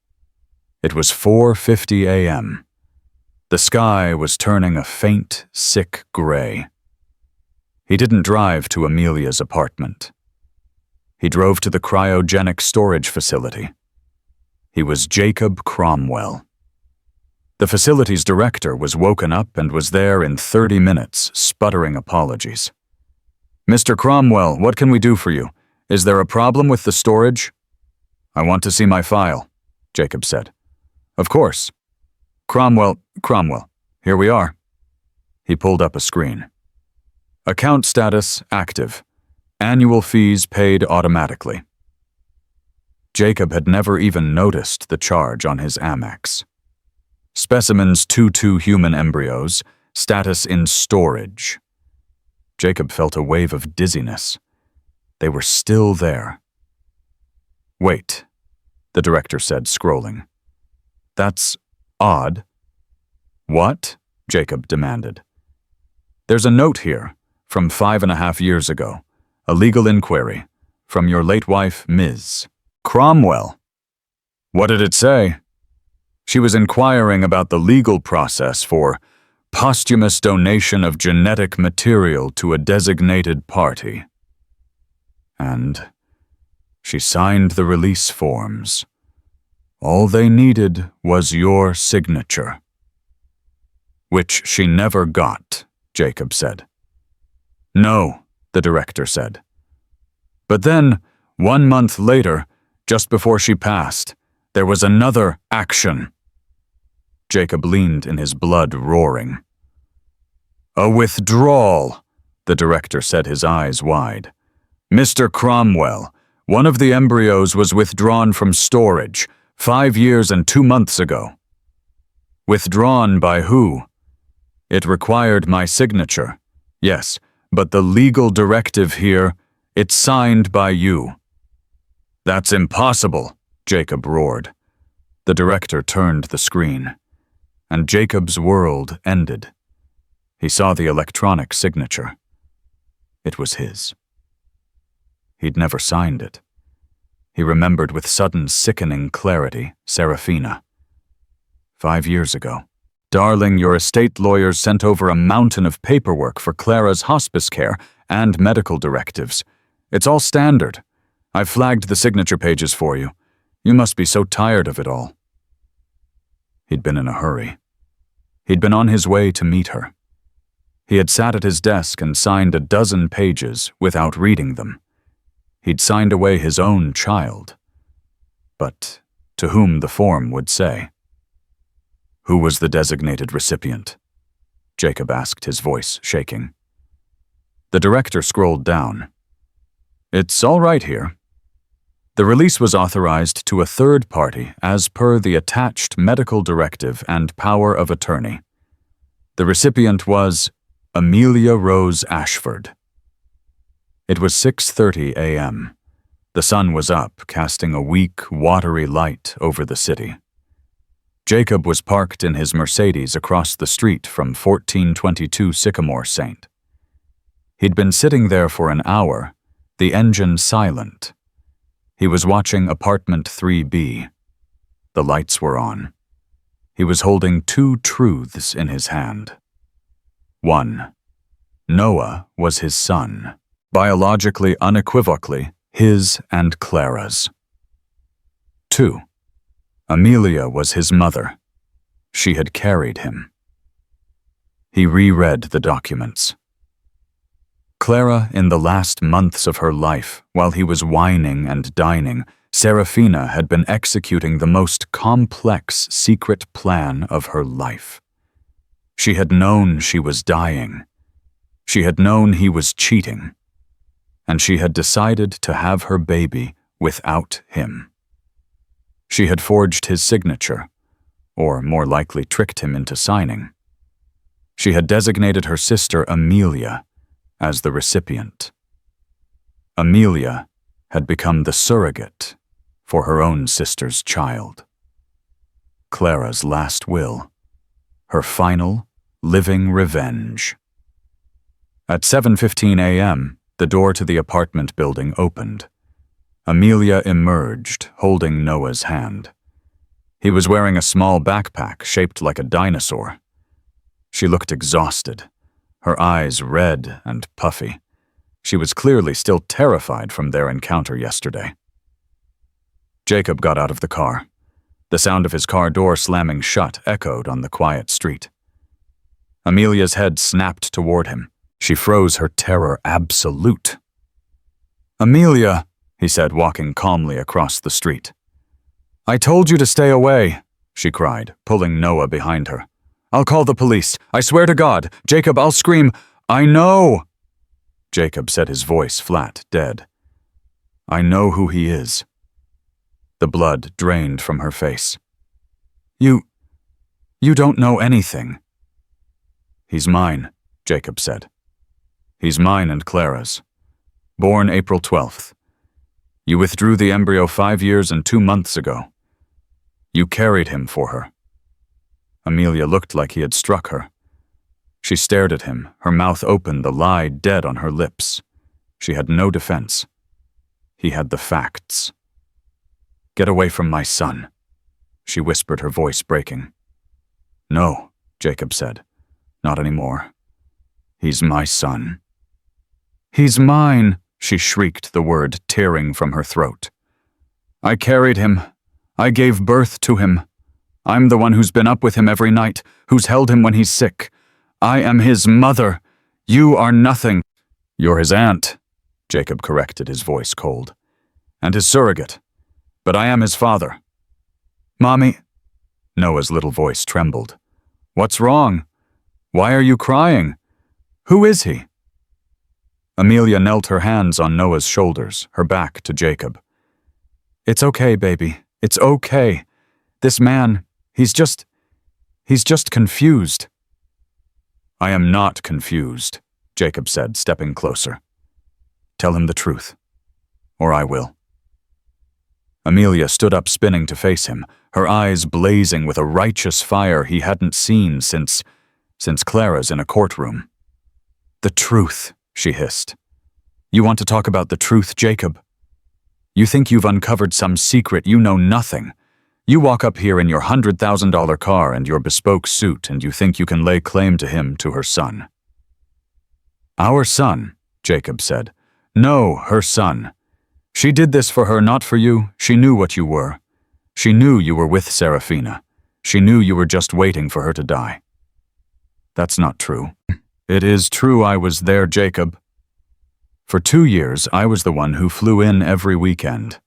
It was 4:50 a.m. The sky was turning a faint, sick gray. He didn't drive to Amelia's apartment. He drove to the cryogenic storage facility. He was Jacob Cromwell. The facility's director was woken up and was there in 30 minutes, sputtering apologies. Mr. Cromwell, what can we do for you? Is there a problem with the storage? I want to see my file, Jacob said. Of course. Cromwell, here we are. He pulled up a screen. Account status active. Annual fees paid automatically. Jacob had never even noticed the charge on his Amex. Specimens 2-2 human embryos, status in storage. Jacob felt a wave of dizziness. They were still there. Wait, the director said, scrolling. That's odd. What? Jacob demanded. There's a note here, from 5.5 years ago. A legal inquiry, from your late wife, Ms. Cromwell. What did it say? She was inquiring about the legal process for posthumous donation of genetic material to a designated party. And she signed the release forms. All they needed was your signature. Which she never got, Jacob said. No, the director said. But then, 1 month later, just before she passed, there was another action. Jacob leaned in his blood roaring. A withdrawal, the director said, his eyes wide. Mr. Cromwell, one of the embryos was withdrawn from storage 5 years and 2 months ago. Withdrawn by who? It required my signature. Yes, but the legal directive here, it's signed by you. That's impossible, Jacob roared. The director turned the screen, and Jacob's world ended. He saw the electronic signature. It was his. He'd never signed it. He remembered with sudden sickening clarity Serafina. 5 years ago. Darling, your estate lawyers sent over a mountain of paperwork for Clara's hospice care and medical directives. It's all standard. I've flagged the signature pages for you. You must be so tired of it all. He'd been in a hurry. He'd been on his way to meet her. He had sat at his desk and signed a dozen pages without reading them. He'd signed away his own child. But to whom the form would say. Who was the designated recipient? Jacob asked, his voice shaking. The director scrolled down. It's all right here. The release was authorized to a third party as per the attached medical directive and power of attorney. The recipient was Amelia Rose Ashford. It was 6:30 a.m. The sun was up, casting a weak, watery light over the city. Jacob was parked in his Mercedes across the street from 1422 Sycamore St. He'd been sitting there for an hour, the engine silent. He was watching apartment 3B. The lights were on. He was holding 2 truths in his hand. 1. Noah was his son, biologically unequivocally his and Clara's. 2. Amelia was his mother. She had carried him. He reread the documents. Clara, in the last months of her life, while he was whining and dining, Serafina had been executing the most complex secret plan of her life. She had known she was dying. She had known he was cheating. And she had decided to have her baby without him. She had forged his signature, or more likely tricked him into signing. She had designated her sister Amelia as the recipient. Amelia had become the surrogate for her own sister's child. Clara's last will, her final, living revenge. At 7:15 a.m., the door to the apartment building opened. Amelia emerged, holding Noah's hand. He was wearing a small backpack shaped like a dinosaur. She looked exhausted, her eyes red and puffy. She was clearly still terrified from their encounter yesterday. Jacob got out of the car. The sound of his car door slamming shut echoed on the quiet street. Amelia's head snapped toward him. She froze, her terror absolute. "Amelia," he said, walking calmly across the street. "I told you to stay away," she cried, pulling Noah behind her. I'll call the police. I swear to God. Jacob, I'll scream. I know. Jacob said, his voice flat, dead. I know who he is. The blood drained from her face. You don't know anything. He's mine, Jacob said. He's mine and Clara's. Born April 12th. You withdrew the embryo 5 years and 2 months ago. You carried him for her. Amelia looked like he had struck her. She stared at him, her mouth open, the lie dead on her lips. She had no defense. He had the facts. Get away from my son, she whispered, her voice breaking. No, Jacob said. Not anymore. He's my son. He's mine, she shrieked, the word tearing from her throat. I carried him. I gave birth to him. I'm the one who's been up with him every night, who's held him when he's sick. I am his mother. You are nothing. You're his aunt, Jacob corrected, his voice cold. And his surrogate. But I am his father. Mommy. Noah's little voice trembled. What's wrong? Why are you crying? Who is he? Amelia knelt her hands on Noah's shoulders, her back to Jacob. It's okay, baby. It's okay. This man, he's just confused. I am not confused, Jacob said, stepping closer. Tell him the truth, or I will. Amelia stood up, spinning to face him, her eyes blazing with a righteous fire he hadn't seen since Clara's in a courtroom. The truth, she hissed. You want to talk about the truth, Jacob? You think you've uncovered some secret, you know nothing. You walk up here in your $100,000 car and your bespoke suit, and you think you can lay claim to him, to her son. Our son, Jacob said. No, her son. She did this for her, not for you. She knew what you were. She knew you were with Serafina. She knew you were just waiting for her to die. That's not true. It is true I was there, Jacob. For 2 years, I was the one who flew in every weekend.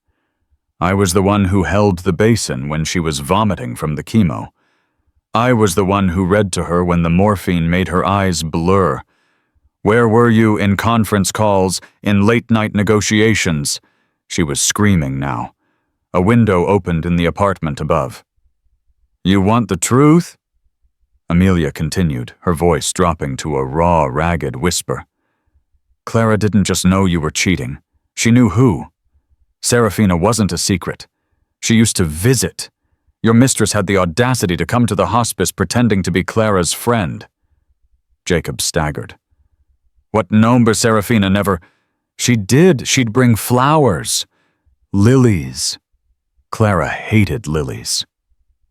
I was the one who held the basin when she was vomiting from the chemo. I was the one who read to her when the morphine made her eyes blur. Where were you in conference calls, in late-night negotiations? She was screaming now. A window opened in the apartment above. You want the truth? Amelia continued, her voice dropping to a raw, ragged whisper. Clara didn't just know you were cheating. She knew who. Serafina wasn't a secret. She used to visit. Your mistress had the audacity to come to the hospice pretending to be Clara's friend. Jacob staggered. What number Serafina never... She did. She'd bring flowers. Lilies. Clara hated lilies.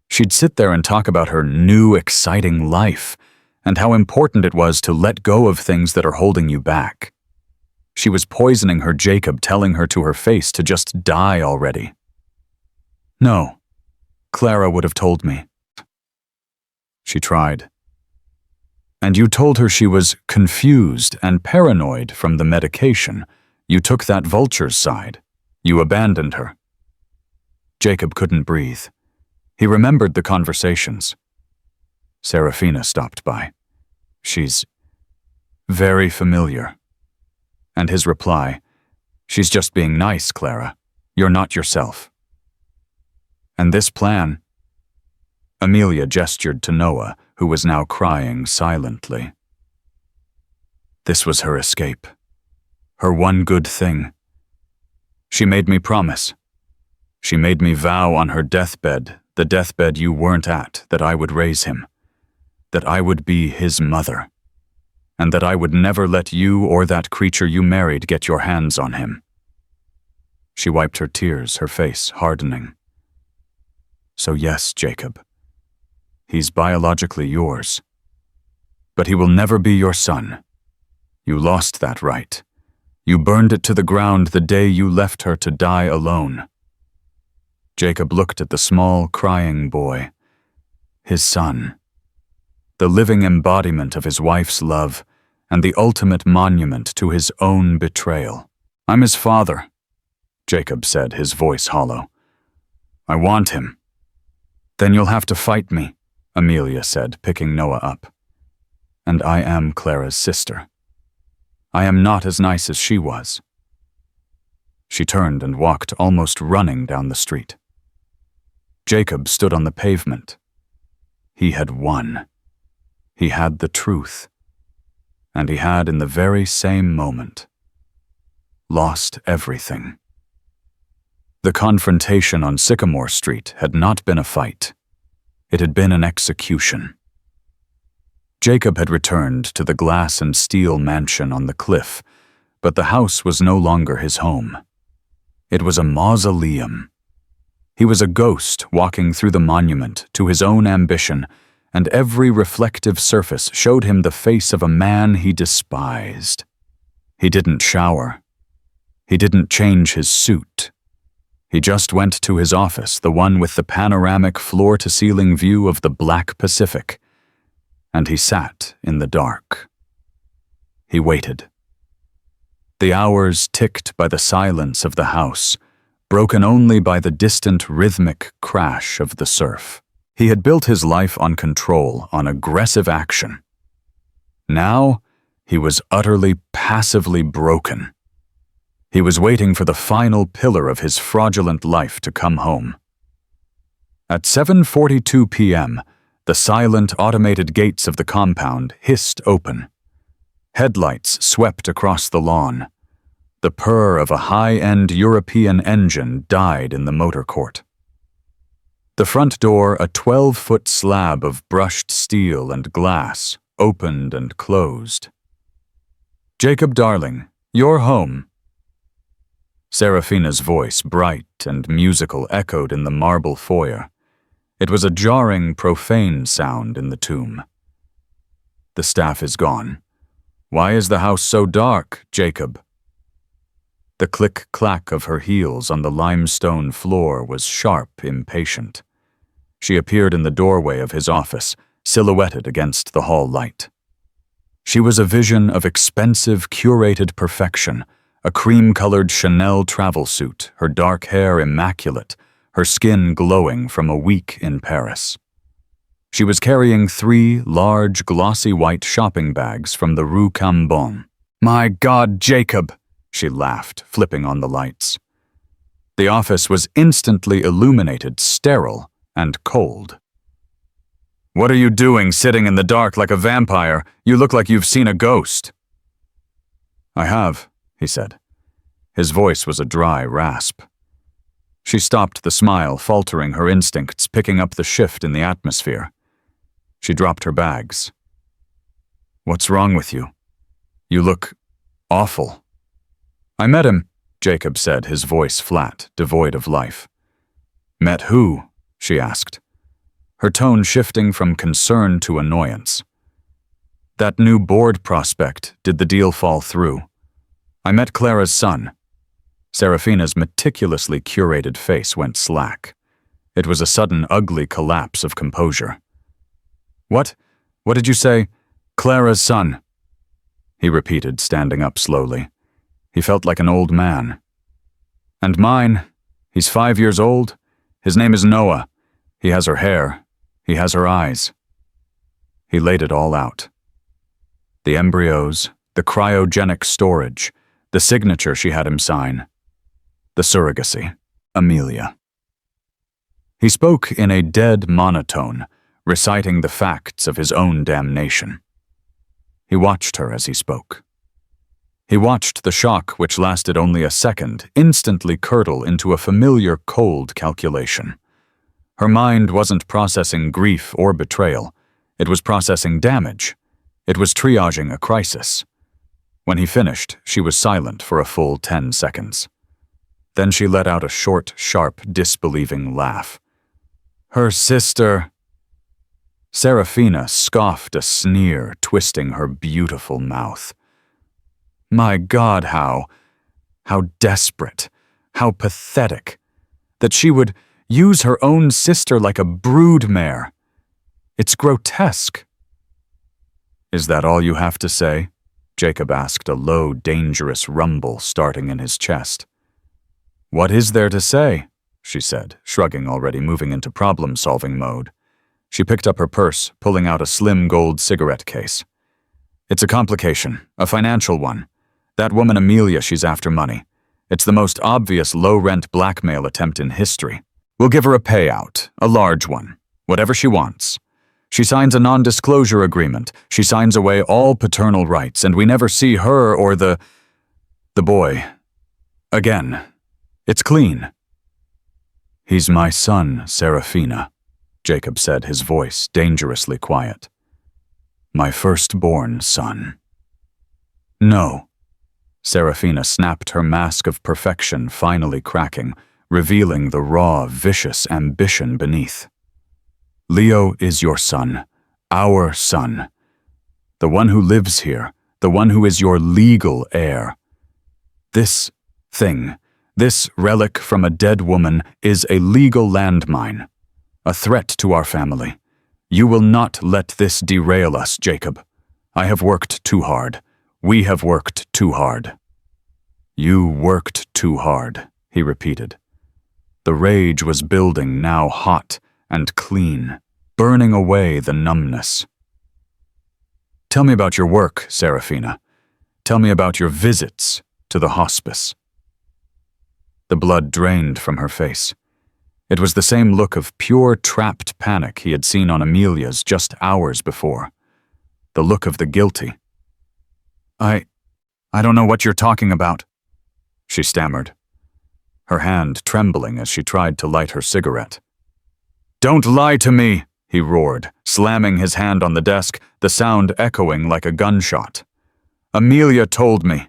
She'd sit there and talk about her new, exciting life and how important it was to let go of things that are holding you back. She was poisoning her Jacob, telling her to her face to just die already. No, Clara would have told me. She tried. And you told her she was confused and paranoid from the medication. You took that vulture's side. You abandoned her. Jacob couldn't breathe. He remembered the conversations. Serafina stopped by. She's very familiar. And his reply, she's just being nice, Clara. You're not yourself. And this plan... Amelia gestured to Noah, who was now crying silently. This was her escape. Her one good thing. She made me promise. She made me vow on her deathbed, the deathbed you weren't at, that I would raise him, that I would be his mother, and that I would never let you or that creature you married get your hands on him. She wiped her tears, her face hardening. So yes, Jacob, he's biologically yours, but he will never be your son. You lost that right. You burned it to the ground the day you left her to die alone. Jacob looked at the small, crying boy, his son, the living embodiment of his wife's love and the ultimate monument to his own betrayal. I'm his father, Jacob said, his voice hollow. I want him. Then you'll have to fight me, Amelia said, picking Noah up. And I am Clara's sister. I am not as nice as she was. She turned and walked, almost running down the street. Jacob stood on the pavement. He had won. He had the truth. And he had, in the very same moment, lost everything. The confrontation on Sycamore Street had not been a fight. It had been an execution. Jacob had returned to the glass and steel mansion on the cliff, but the house was no longer his home. It was a mausoleum. He was a ghost walking through the monument to his own ambition, and every reflective surface showed him the face of a man he despised. He didn't shower. He didn't change his suit. He just went to his office, the one with the panoramic floor-to-ceiling view of the Black Pacific, and he sat in the dark. He waited. The hours ticked by the silence of the house, broken only by the distant rhythmic crash of the surf. He had built his life on control, on aggressive action. Now, he was utterly, passively broken. He was waiting for the final pillar of his fraudulent life to come home. At 7:42 p.m., the silent, automated gates of the compound hissed open. Headlights swept across the lawn. The purr of a high-end European engine died in the motor court. The front door, a 12-foot slab of brushed steel and glass, opened and closed. "Jacob, darling, you're home." Seraphina's voice, bright and musical, echoed in the marble foyer. It was a jarring, profane sound in the tomb. "The staff is gone. Why is the house so dark, Jacob?" The click-clack of her heels on the limestone floor was sharp, impatient. She appeared in the doorway of his office, silhouetted against the hall light. She was a vision of expensive, curated perfection, a cream-colored Chanel travel suit, her dark hair immaculate, her skin glowing from a week in Paris. She was carrying 3 large, glossy white shopping bags from the Rue Cambon. "My God, Jacob!" she laughed, flipping on the lights. The office was instantly illuminated, sterile, and cold. "What are you doing sitting in the dark like a vampire? You look like you've seen a ghost." "I have," he said. His voice was a dry rasp. She stopped the smile, faltering her instincts, picking up the shift in the atmosphere. She dropped her bags. "What's wrong with you? You look awful." "I met him," Jacob said, his voice flat, devoid of life. "Met who?" she asked, her tone shifting from concern to annoyance. "That new board prospect, did the deal fall through? I met Clara's son." Seraphina's meticulously curated face went slack. It was a sudden, ugly collapse of composure. What did you say? Clara's son?" he repeated, standing up slowly. He felt like an old man. "And mine. He's 5 years old. His name is Noah. He has her hair. He has her eyes." He laid it all out. The embryos, the cryogenic storage, the signature she had him sign, the surrogacy, Amelia. He spoke in a dead monotone, reciting the facts of his own damnation. He watched her as he spoke. He watched the shock, which lasted only a second, instantly curdle into a familiar cold calculation. Her mind wasn't processing grief or betrayal. It was processing damage. It was triaging a crisis. When he finished, she was silent for a full 10 seconds. Then she let out a short, sharp, disbelieving laugh. "Her sister!" Seraphina scoffed a sneer, twisting her beautiful mouth. My God, how desperate, how pathetic, that she would use her own sister like a broodmare. It's grotesque. "Is that all you have to say?" Jacob asked, a low, dangerous rumble starting in his chest. "What is there to say?" she said, shrugging, already moving into problem-solving mode. She picked up her purse, pulling out a slim gold cigarette case. It's a complication, a financial one. That woman Amelia, she's after money. It's the most obvious low-rent blackmail attempt in history. We'll give her a payout, a large one, whatever she wants. She signs a non-disclosure agreement. She signs away all paternal rights, and we never see her or the boy again. It's clean. He's my son, Serafina, Jacob said, his voice dangerously quiet. My firstborn son. No. Serafina snapped, her mask of perfection finally cracking, revealing the raw, vicious ambition beneath. Leo is your son, our son. The one who lives here, the one who is your legal heir. This thing, this relic from a dead woman, is a legal landmine, a threat to our family. You will not let this derail us, Jacob. I have worked too hard. We have worked too hard. You worked too hard, he repeated. The rage was building, now hot and clean, burning away the numbness. Tell me about your work, Serafina. Tell me about your visits to the hospice. The blood drained from her face. It was the same look of pure, trapped panic he had seen on Amelia's just hours before. The look of the guilty. I don't know what you're talking about, she stammered, her hand trembling as she tried to light her cigarette. Don't lie to me, he roared, slamming his hand on the desk, the sound echoing like a gunshot. Amelia told me.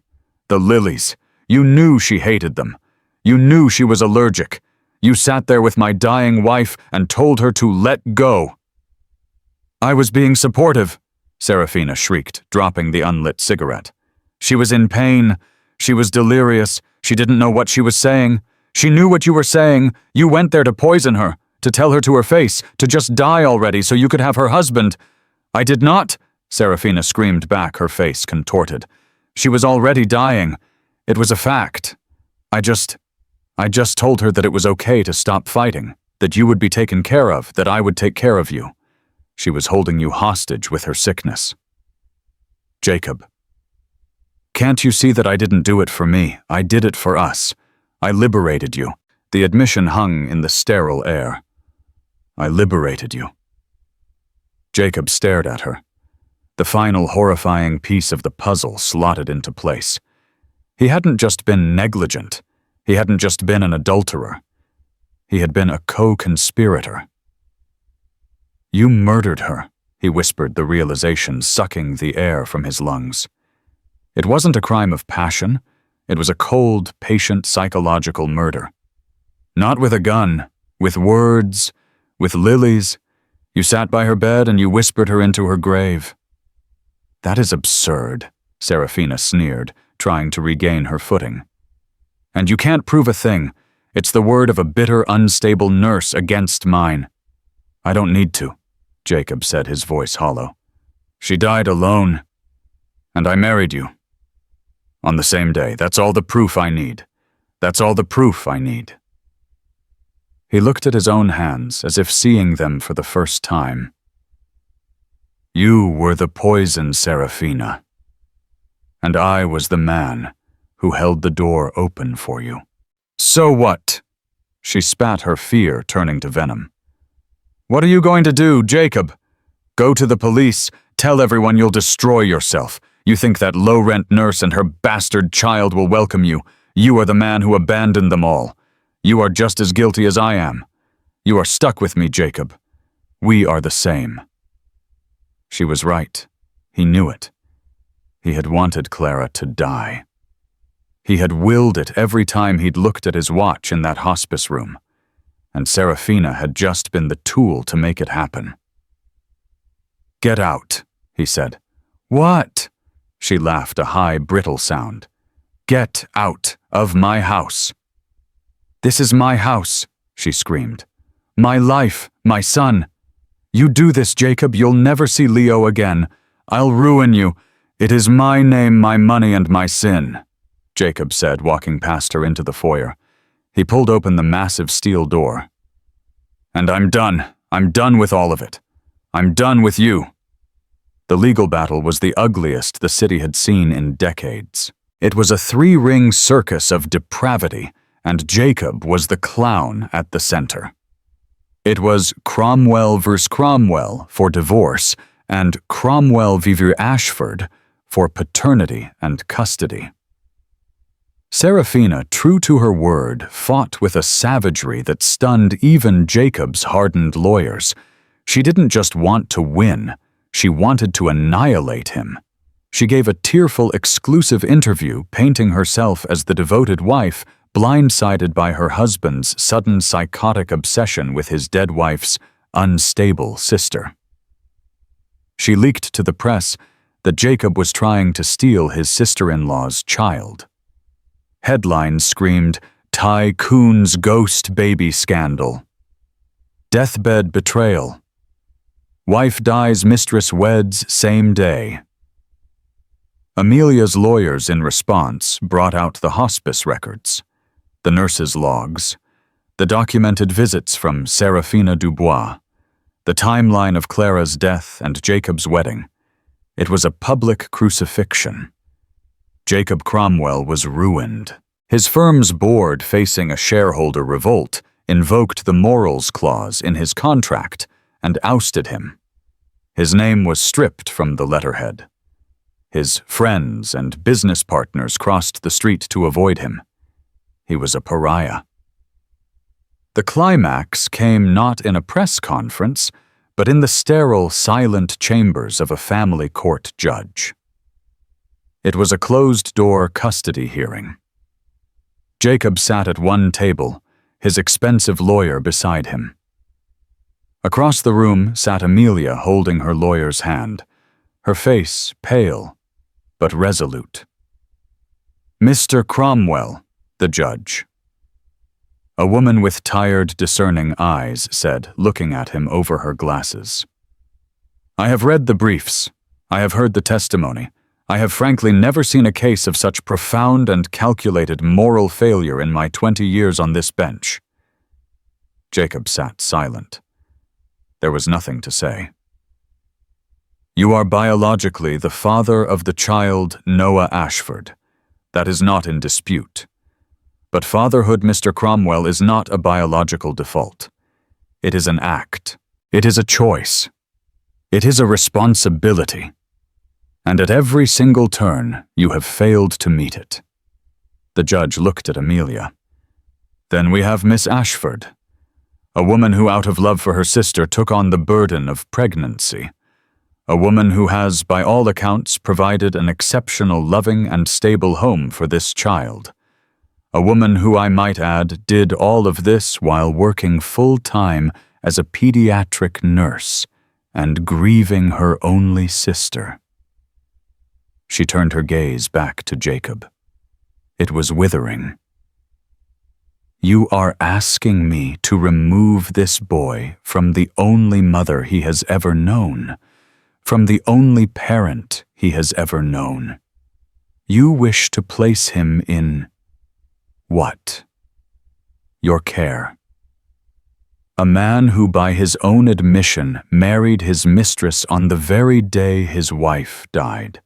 The lilies. You knew she hated them. You knew she was allergic. You sat there with my dying wife and told her to let go. I was being supportive, Serafina shrieked, dropping the unlit cigarette. She was in pain. She was delirious. She didn't know what she was saying. She knew what you were saying. You went there to poison her, to tell her to her face, to just die already so you could have her husband. I did not, Serafina screamed back, her face contorted. She was already dying. It was a fact. I just told her that it was okay to stop fighting, that you would be taken care of, that I would take care of you. She was holding you hostage with her sickness. Jacob. Can't you see that I didn't do it for me? I did it for us. I liberated you. The admission hung in the sterile air. I liberated you. Jacob stared at her. The final horrifying piece of the puzzle slotted into place. He hadn't just been negligent. He hadn't just been an adulterer. He had been a co-conspirator. You murdered her, he whispered, the realization sucking the air from his lungs. It wasn't a crime of passion. It was a cold, patient psychological murder. Not with a gun, with words, with lilies. You sat by her bed and you whispered her into her grave. That is absurd, Serafina sneered, trying to regain her footing. And you can't prove a thing. It's the word of a bitter, unstable nurse against mine. I don't need to, Jacob said, his voice hollow. She died alone. And I married you. On the same day. That's all the proof I need. That's all the proof I need. He looked at his own hands as if seeing them for the first time. You were the poison, Serafina. And I was the man who held the door open for you. So what? She spat, her fear turning to venom. What are you going to do, Jacob? Go to the police, tell everyone you'll destroy yourself. You think that low-rent nurse and her bastard child will welcome you. You are the man who abandoned them all. You are just as guilty as I am. You are stuck with me, Jacob. We are the same. She was right. He knew it. He had wanted Clara to die. He had willed it every time he'd looked at his watch in that hospice room. And Serafina had just been the tool to make it happen. Get out, he said. What? She laughed, a high, brittle sound. Get out of my house. This is my house, she screamed. My life, my son. You do this, Jacob, you'll never see Leo again. I'll ruin you. It is my name, my money, and my sin, Jacob said, walking past her into the foyer. He pulled open the massive steel door. And I'm done. I'm done with all of it. I'm done with you." The legal battle was the ugliest the city had seen in decades. It was a three-ring circus of depravity, and Jacob was the clown at the center. It was Cromwell versus Cromwell for divorce, and Cromwell v. Ashford for paternity and custody. Seraphina, true to her word, fought with a savagery that stunned even Jacob's hardened lawyers. She didn't just want to win, she wanted to annihilate him. She gave a tearful, exclusive interview painting herself as the devoted wife, blindsided by her husband's sudden psychotic obsession with his dead wife's unstable sister. She leaked to the press that Jacob was trying to steal his sister-in-law's child. Headlines screamed, "Tycoon's ghost baby scandal," "Deathbed betrayal," "Wife dies, mistress weds same day." Amelia's lawyers, in response, brought out the hospice records, the nurses' logs, the documented visits from Seraphina Dubois, the timeline of Clara's death and Jacob's wedding. It was a public crucifixion. Jacob Cromwell was ruined. His firm's board, facing a shareholder revolt, invoked the morals clause in his contract and ousted him. His name was stripped from the letterhead. His friends and business partners crossed the street to avoid him. He was a pariah. The climax came not in a press conference, but in the sterile, silent chambers of a family court judge. It was a closed-door custody hearing. Jacob sat at one table, his expensive lawyer beside him. Across the room sat Amelia holding her lawyer's hand, her face pale but resolute. "Mr. Cromwell," the judge. A woman with tired, discerning eyes said, looking at him over her glasses. "I have read the briefs. I have heard the testimony. I have frankly never seen a case of such profound and calculated moral failure in my 20 years on this bench." Jacob sat silent. There was nothing to say. "You are biologically the father of the child Noah Ashford. That is not in dispute. But fatherhood, Mr. Cromwell, is not a biological default. It is an act. It is a choice. It is a responsibility. And at every single turn, you have failed to meet it." The judge looked at Amelia. "Then we have Miss Ashford, a woman who, out of love for her sister, took on the burden of pregnancy. A woman who has, by all accounts, provided an exceptional, loving, and stable home for this child. A woman who, I might add, did all of this while working full-time as a pediatric nurse and grieving her only sister." She turned her gaze back to Jacob. It was withering. "You are asking me to remove this boy from the only mother he has ever known, from the only parent he has ever known. You wish to place him in what? Your care. A man who, by his own admission, married his mistress on the very day his wife died.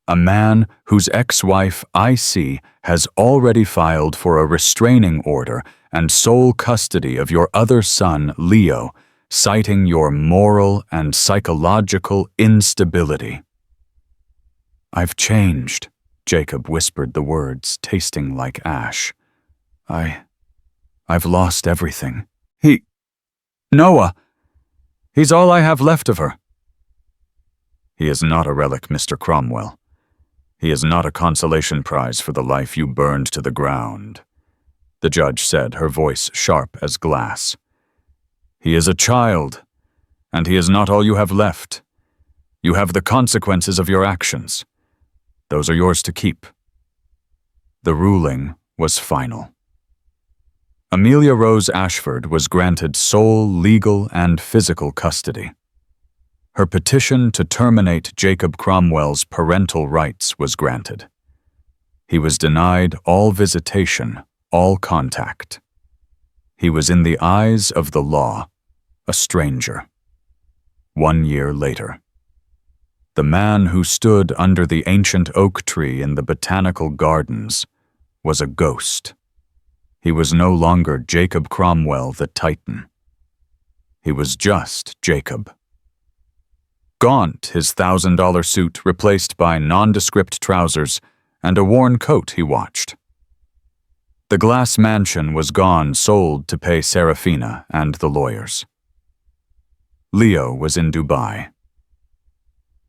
A man whose ex-wife, I see, has already filed for a restraining order and sole custody of your other son, Leo, citing your moral and psychological instability." "I've changed," Jacob whispered the words, tasting like ash. I've lost everything. Noah! He's all I have left of her." "He is not a relic, Mr. Cromwell. He is not a consolation prize for the life you burned to the ground," the judge said, her voice sharp as glass. "He is a child, and he is not all you have left. You have the consequences of your actions. Those are yours to keep." The ruling was final. Amelia Rose Ashford was granted sole legal and physical custody. Her petition to terminate Jacob Cromwell's parental rights was granted. He was denied all visitation, all contact. He was, in the eyes of the law, a stranger. 1 year later. The man who stood under the ancient oak tree in the botanical gardens was a ghost. He was no longer Jacob Cromwell the Titan. He was just Jacob. Gaunt, his $1,000 suit replaced by nondescript trousers and a worn coat, he watched. The glass mansion was gone, sold to pay Serafina and the lawyers. Leo was in Dubai.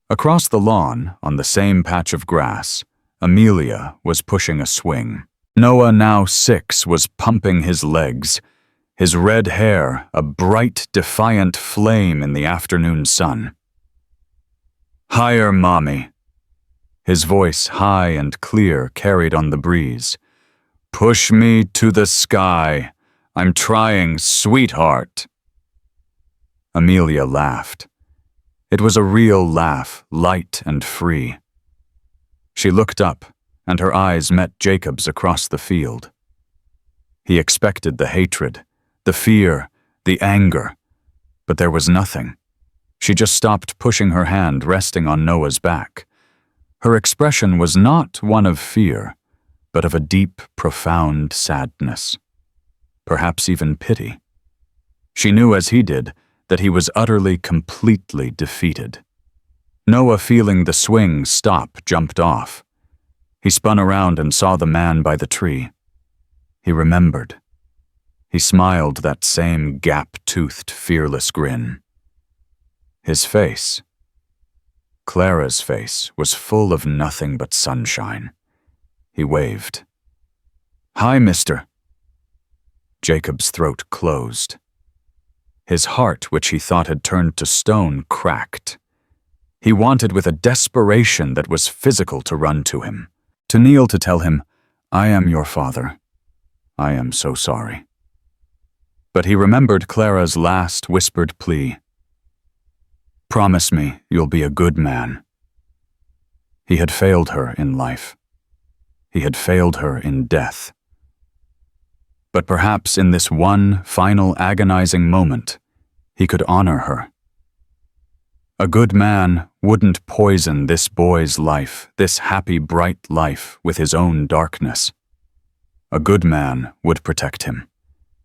Across the lawn, on the same patch of grass, Amelia was pushing a swing. Noah, now 6, was pumping his legs, his red hair a bright, defiant flame in the afternoon sun. "Higher, Mommy." His voice, high and clear, carried on the breeze. "Push me to the sky. I'm trying, sweetheart." Amelia laughed. It was a real laugh, light and free. She looked up, and her eyes met Jacob's across the field. He expected the hatred, the fear, the anger, but there was nothing. She just stopped pushing her hand, resting on Noah's back. Her expression was not one of fear, but of a deep, profound sadness. Perhaps even pity. She knew, as he did, that he was utterly, completely defeated. Noah, feeling the swing stop, jumped off. He spun around and saw the man by the tree. He remembered. He smiled that same gap-toothed, fearless grin. His face, Clara's face, was full of nothing but sunshine. He waved. "Hi, mister." Jacob's throat closed. His heart, which he thought had turned to stone, cracked. He wanted with a desperation that was physical to run to him, to kneel, to tell him, "I am your father. I am so sorry." But he remembered Clara's last whispered plea. "Promise me you'll be a good man." He had failed her in life. He had failed her in death. But perhaps in this one final agonizing moment, he could honor her. A good man wouldn't poison this boy's life, this happy, bright life, with his own darkness. A good man would protect him.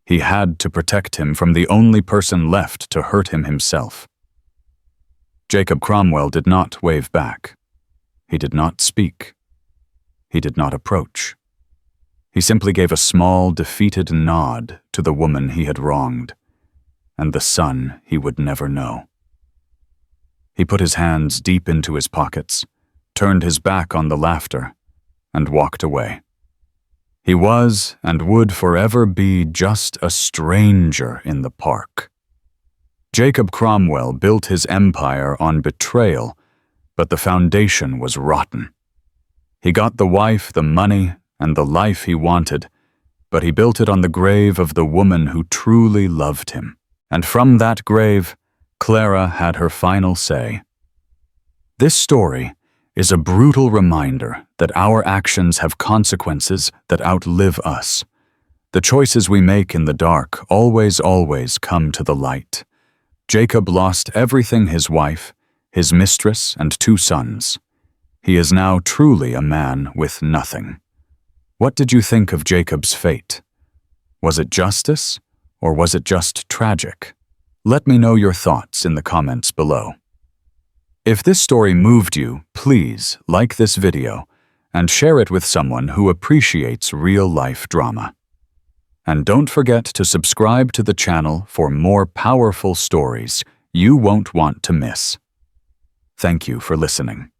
He had to protect him from the only person left to hurt him himself. Jacob Cromwell did not wave back. He did not speak. He did not approach. He simply gave a small, defeated nod to the woman he had wronged, and the son he would never know. He put his hands deep into his pockets, turned his back on the laughter, and walked away. He was and would forever be just a stranger in the park. Jacob Cromwell built his empire on betrayal, but the foundation was rotten. He got the wife, the money, and the life he wanted, but he built it on the grave of the woman who truly loved him. And from that grave, Clara had her final say. This story is a brutal reminder that our actions have consequences that outlive us. The choices we make in the dark always come to the light. Jacob lost everything: his wife, his mistress, and 2 sons. He is now truly a man with nothing. What did you think of Jacob's fate? Was it justice, or was it just tragic? Let me know your thoughts in the comments below. If this story moved you, please like this video and share it with someone who appreciates real-life drama. And don't forget to subscribe to the channel for more powerful stories you won't want to miss. Thank you for listening.